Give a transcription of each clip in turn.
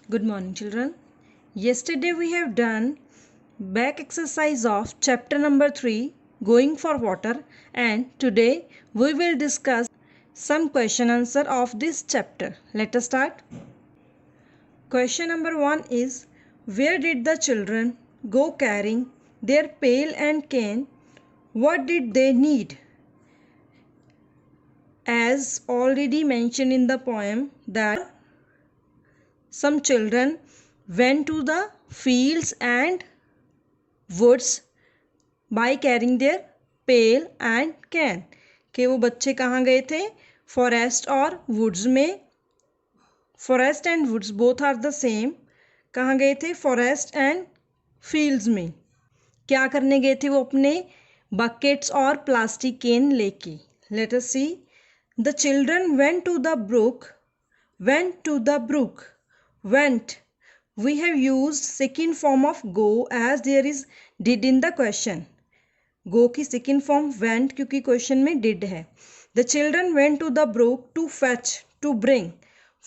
Good morning, children. Yesterday we have done back exercise of chapter number 3, Going for Water, and today we will discuss some question answer of this chapter. Let us start. Question number 1 is, where did the children go carrying their pail and can? What did they need? As already mentioned in the poem that some children went to the fields and woods by carrying their pail and can. कि वो बच्चे कहाँ गए थे? Forest और woods में. Forest and woods both are the same. कहाँ गए थे? फॉरेस्ट एंड फील्ड्स में. क्या करने गए थे वो? अपने बकेट्स और प्लास्टिक कैन लेके. Let us see. The children went to the brook. Went to the brook. Went. We have used second form of go as there is did in the question. Go की second form went क्योंकि question में did है. The children went to the brook to fetch, to bring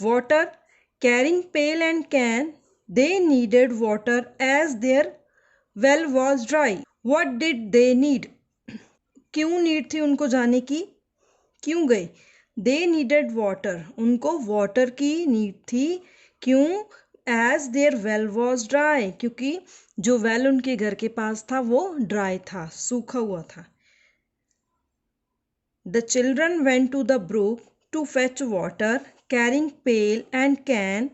water, carrying pail and can. They needed water as their well was dry. What did they need? क्यों need थी उनको जाने की? क्यों गए? They needed water. उनको water की need थी. क्यों? As their well was dry. क्योंकि जो वेल उनके घर के पास था वो ड्राई था, सूखा हुआ था. The children went to the brook to fetch water carrying pail and can.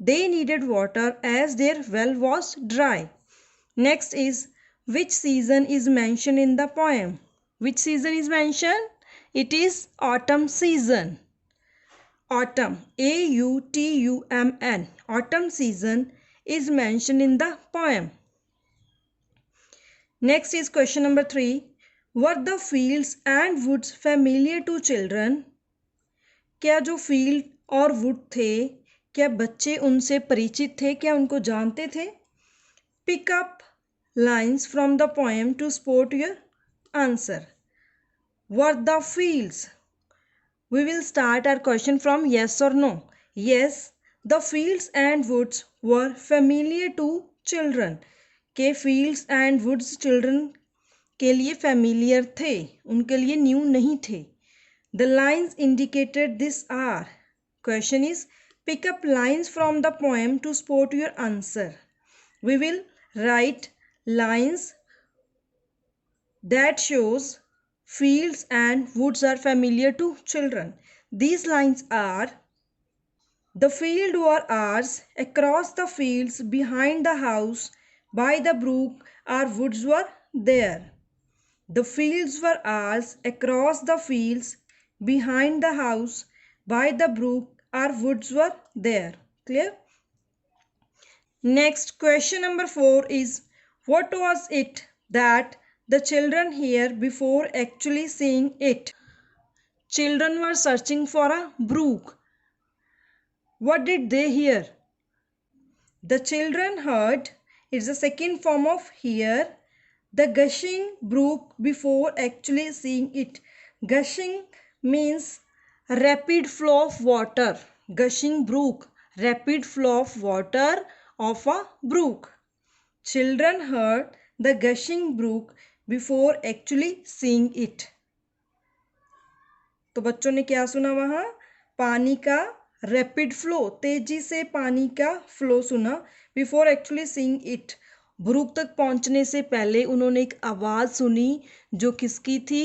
They needed water as their well was dry. Next is which season is mention in the poem? Which season is mention? It is autumn season. Autumn, A-U-T-U-M-N, autumn season is mentioned in the poem. Next is question number 3. Were the fields and woods familiar to children? क्या जो field और would थे, क्या बच्चे उनसे परिचित थे? क्या उनको जानते थे? Pick up lines from the poem to support your answer. Were the fields? We will start our question from yes or no. Yes, the fields and woods were familiar to children. के fields and woods children के लिए familiar थे, उनके लिए new नहीं थे. The lines indicated this are. Question is, pick up lines from the poem to support your answer. We will write lines that shows fields and woods are familiar to children. These lines are: the field were ours, across the fields behind the house, by the brook our woods were there. The fields were ours, across the fields behind the house, by the brook our woods were there. Clear? Next, question number 4 is, what was it that the children hear before actually seeing it? Children were searching for a brook. What did they hear? The children heard, it's the second form of hear, the gushing brook before actually seeing it. Gushing means rapid flow of water. Gushing brook, rapid flow of water of a brook. Children heard the gushing brook before actually seeing it. तो बच्चों ने क्या सुना? वहाँ पानी का rapid flow, तेजी से पानी का फ्लो सुना. Before actually seeing it, brook तक पहुंचने से पहले उन्होंने एक आवाज सुनी जो किसकी थी?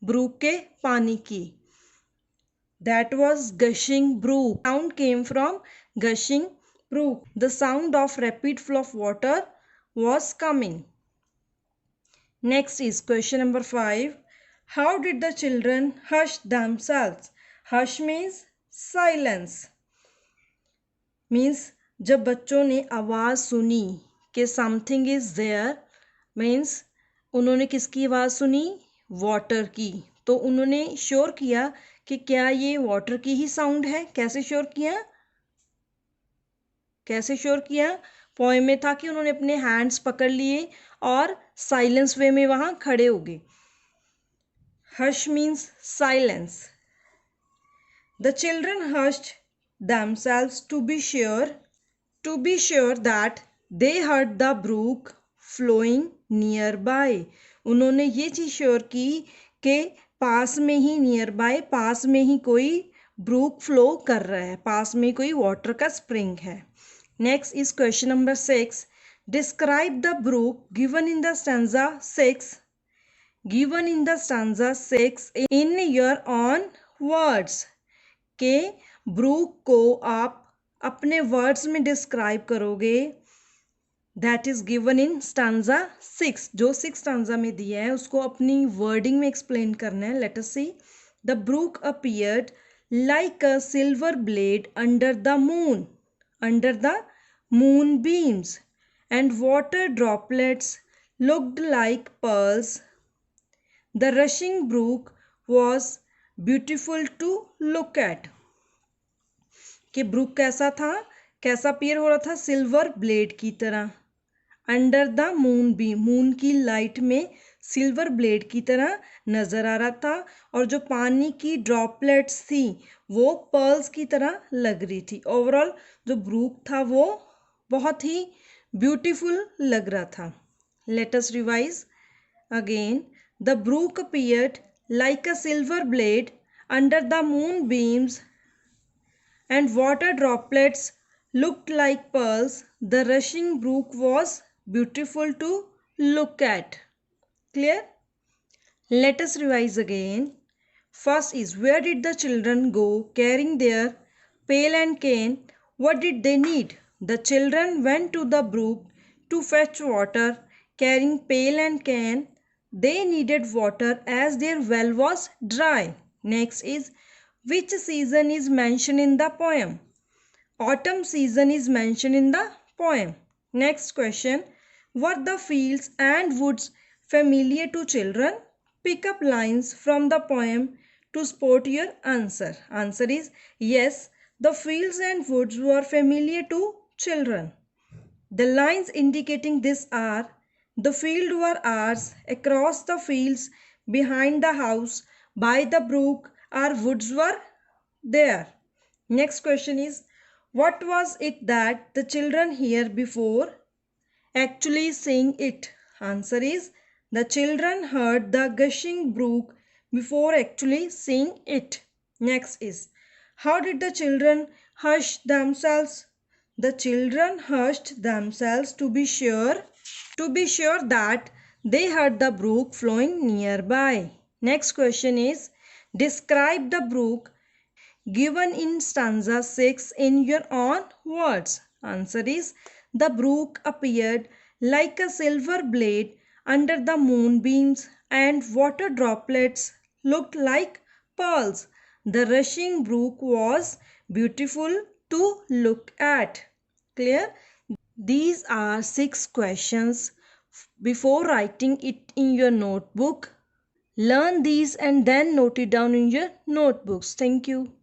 ब्रुक के पानी की. That was gushing brook. Sound came from gushing brook. The sound of rapid flow of water was coming. Next is question number 5. How did the children hush themselves? Hush means silence. Means जब बच्चों ने आवाज़ सुनी कि something is there, means उन्होंने किसकी आवाज़ सुनी? वाटर की. तो उन्होंने श्योर किया कि क्या ये वाटर की ही साउंड है. कैसे श्योर किया? कैसे श्योर किया? पोएम में था कि उन्होंने अपने हैंड्स पकड़ लिए और साइलेंस वे में वहाँ खड़े हो गए. Hush means silence. The children hushed themselves to be sure that they heard the brook flowing nearby. उन्होंने ये चीज़ श्योर की कि पास में ही पास में ही कोई ब्रूक फ्लो कर रहा है, पास में कोई वाटर का स्प्रिंग है. Next is question number 6. Describe the brook given in the stanza 6 in your own words. के ब्रूक को आप अपने वर्ड्स में डिस्क्राइब करोगे. That is given in stanza 6. जो 6 स्टांजा में दिया है उसको अपनी वर्डिंग में एक्सप्लेन करना है. Let us see. The brook appeared like a silver blade under the moon beams and water droplets looked like pearls. The rushing brook was beautiful to look at. कि Brooke कैसा appear हो रहा था? Silver blade की तरह. Under the moon beam, moon की light में silver blade की तरह नजर आ रहा था. और जो पानी की ड्रॉपलेट्स थी वो पर्ल्स की तरह लग रही थी. ओवरऑल जो ब्रूक था वो बहुत ही ब्यूटीफुल लग रहा था. Let us revise again. The brook appeared like a silver blade under the moon beams and water droplets looked like pearls. The rushing brook was beautiful to look at. Clear? Let us revise again. First is, where did the children go carrying their pail and cane? What did they need? The children went to the brook to fetch water, carrying pail and can. They needed water as their well was dry. Next is, which season is mentioned in the poem? Autumn season is mentioned in the poem. Next question. Were the fields and woods familiar to children? Pick up lines from the poem to support your answer. Answer is yes, the fields and woods were familiar to children. The lines indicating this are: the field were ours, across the fields, behind the house, by the brook, our woods were there. Next question is, what was it that the children heard before actually seeing it? Answer is, the children heard the gushing brook before actually seeing it. Next is, how did the children hush themselves? The children hushed themselves to be sure that they heard the brook flowing nearby. Next question is, describe the brook given in stanza 6 in your own words. Answer is, the brook appeared like a silver blade under the moonbeams and water droplets looked like pearls. The rushing brook was beautiful to look at. Clear? These are 6 questions. Before writing it in your notebook, learn these and then note it down in your notebooks. Thank you.